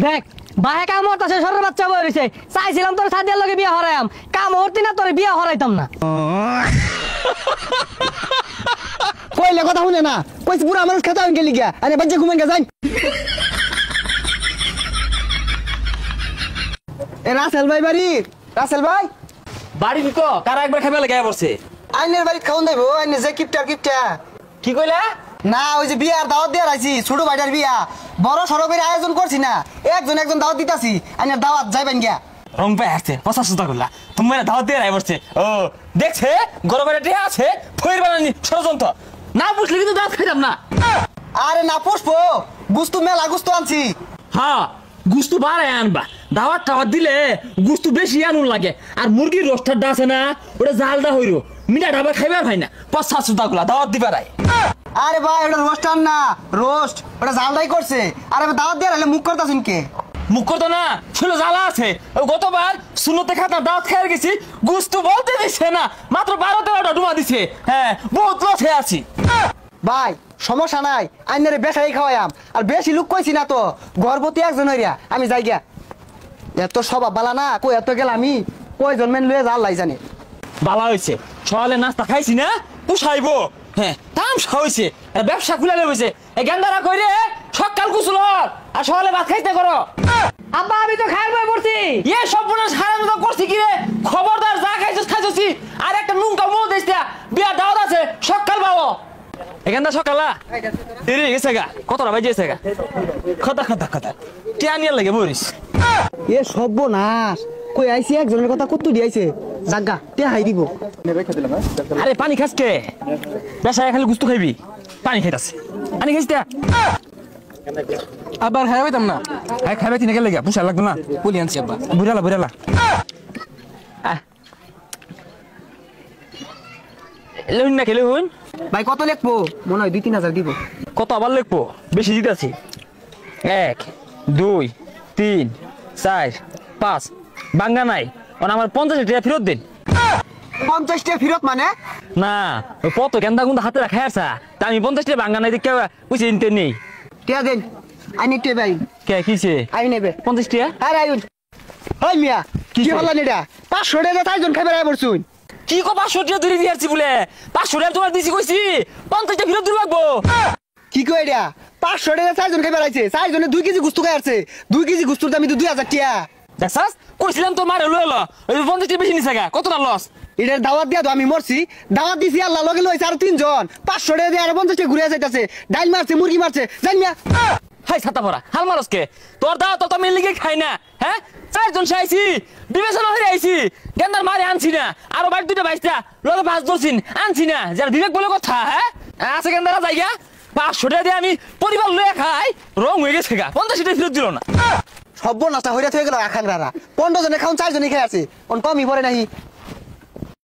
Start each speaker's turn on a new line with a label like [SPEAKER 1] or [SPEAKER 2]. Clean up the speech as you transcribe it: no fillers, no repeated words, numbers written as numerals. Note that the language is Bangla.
[SPEAKER 1] দেখ বাহে কাম হতাছে সরের বাচ্চা বইছে চাইছিলাম তোর সাদিয়ার লগে বিয়া হরাইম কাম হরতি না তোর বিয়া হরাইতাম না
[SPEAKER 2] কইলে কথা শুনে না কইছ পুরা মানুষ খেতা হইন গেলি গিয়া আরে বাচ্চা ঘুমেন গে যাই এ রাসেল ভাই বাড়ি রাসেল ভাই
[SPEAKER 3] বাড়ি ঢুকো কারা একবার খাবে লাগে পড়ছে
[SPEAKER 2] আইনের বাড়ি খাওন দেবো আইনে যে কিপটা
[SPEAKER 3] কি কইলা
[SPEAKER 2] না ওই যে বিয়ার দাওয়াত দিয়ে রাইছি ছোট ভাইটার বিয়া বড় সড়কের আয়োজন করছি না একজন দাওয়াত দিতাছি আইনের দাওয়াত যাইবেন গিয়া
[SPEAKER 3] রং পায় আসছে 50 টাকা করলা তুমি দাওয়াত দিয়ে রাই পড়ছে ও দেখছে গরমের টিয়া আছে ফইর বানানি ষড়যন্ত্র না বুঝলে কিন্তু দাওয়াত খাইতাম না
[SPEAKER 2] আরে না পুষ্প গুস্তু মেলা গুস্তু আনছি
[SPEAKER 3] হ্যাঁ গুস্তু বাড়ায় আনবা দাওয়াত টাওয়াত দিলে গুস্তু বেশি আনুন লাগে আর মুরগির রোস্টারটা আছে না ওটা জালটা হইরো মিঠা ঢাবা খাইবার হয় না 50 টাকা করলা দাওয়াত দিবা রাই
[SPEAKER 2] আরে ভাই ওটা রোস্ট আন না রোস্ট ওটা জালটাই করছে আরে দাওয়াত দিয়ে রাইলে মুখ করতাছেন কে
[SPEAKER 3] মুখ করতো না শুনে জ্বালা আছে গতবার শুনোতে খাতা দাওয়াত খেয়ে গেছি গুস্তু বলতে দিচ্ছে না মাত্র 12-13টা ডুবা দিছে হ্যাঁ বহুত লস হয়ে আছি
[SPEAKER 2] ভাই সমস্যা নাই আইনের বেশাই খাওয়াইম আর বেশি লোক কইছি না তো গর্ভবতী একজন হইয়া আমি যাই গিয়া এত স্বভাব বালা না কই এত গেল আমি কয়জন মেন লয়ে যাল লাই জানে
[SPEAKER 3] বালা হয়েছে সকালে নাস্তা খাইছি না পুষাইবো হ্যাঁ তামসা হয়েছে ব্যবসা খুলে হয়েছে এই গেন্দারা কইরে সকাল কুচল আর সকালে ভাত খাইতে করো
[SPEAKER 1] আব্বা আমি তো খাইর বই পড়ছি
[SPEAKER 3] ইয়ে সম্পূর্ণ সারা মতো করছি কি রে খবরদার যা খাইছিস খাইছি আর একটা নুনকা মুখ দিস বিয়া দাওয়াত আছে সকাল পাবো এখানটা সকালা দেরি গেছে গা কতটা বাজে গেছে গা কথা কে আনিয়ার লাগে বলিস
[SPEAKER 2] এ সর্বনাশ কই আইছি একজনের কথা কত দিয়েছে জাগা তে হাই দিব
[SPEAKER 3] আরে পানি খাস কে বেশায় খালি গুস্তু খাইবি পানি খাইতাছে পানি খাইস
[SPEAKER 4] আবার খাই পাইতাম না
[SPEAKER 3] খাইবে তিনে গেলে গা পুষা লাগতো না
[SPEAKER 4] বলি আনছি আব্বা
[SPEAKER 3] বুড়ালা লইন না খেলে হইন
[SPEAKER 2] ভাই কত লিখবো মনে হয় 2-3 হাজার দিব
[SPEAKER 3] কত আবার লিখবো বেশি দিতেছি 1 2 3 4 5 বাঙ্গা নাই আমার 50 টাকা ফেরত দিন
[SPEAKER 2] 50 টাকা ফেরত মানে
[SPEAKER 3] না ওই কত গেন্দা গুন্দা হাতে রাখা আছে তা আমি 50 টাকা বাঙ্গা নাই দেখে বুঝে নিতে নেই
[SPEAKER 2] টিয়া দেন আইনি টিয়া ভাই
[SPEAKER 3] কে কিছে
[SPEAKER 2] আই নেবে
[SPEAKER 3] 50 টাকা
[SPEAKER 2] আরে আইন হই মিয়া কি হলো নিডা 500 টাকা তাইজন খাইবার আই পড়ছুন
[SPEAKER 3] কি কো 500 টাকা ধরে দিয়াছি বলে 500 টাকা তোমার দিছি কইছি 50 টাকা ফেরত দিল লাগবো
[SPEAKER 2] কি কই এটা 500 টাকা চারজন খাইবার আইছে চারজনে 2 কেজি গুস্তু খাই আছে 2 কেজি গুস্তুর দাম 2000 টাকা
[SPEAKER 3] দেখছাস কইছিলাম তোর মারে লইল ওই 50 টাকা বেশি নিছে গা কতটা লস
[SPEAKER 2] এটার দাওয়াত দিয়া তো আমি মরছি দাওয়াত দিছি আল্লাহ লগে লইছে আর 3 জন 500 টাকা দিয়ে আর 50 টাকা ঘুরে যাইতাছে ডাইল মারছে মুরগি মারছে জান মিয়া
[SPEAKER 3] হাই ছাতা পড়া হাল মারসকে তোর দাও তো আমি লিগে খাই না হ্যাঁ চারজন খাইছি বিবেচনা হয়ে আইছি গেন্দার মারে আনছি না আর বাড়ি দুটো বাইসটা লগে 5 দর্শিন আনছি না যার বিবেক বলে কথা হ্যাঁ আছে গেন্দারা যাইগা 500 টাকা দিয়ে আমি পরিবার লয়ে খাই রং হয়ে গেছে গা 50 টাকা ফেরত দিল না
[SPEAKER 2] সর্বনাশটা হইরা থয়ে গেল আখাংরারা 15 জনে খাউন 4 জনে খাই আছে কোন কমই পড়ে নাহি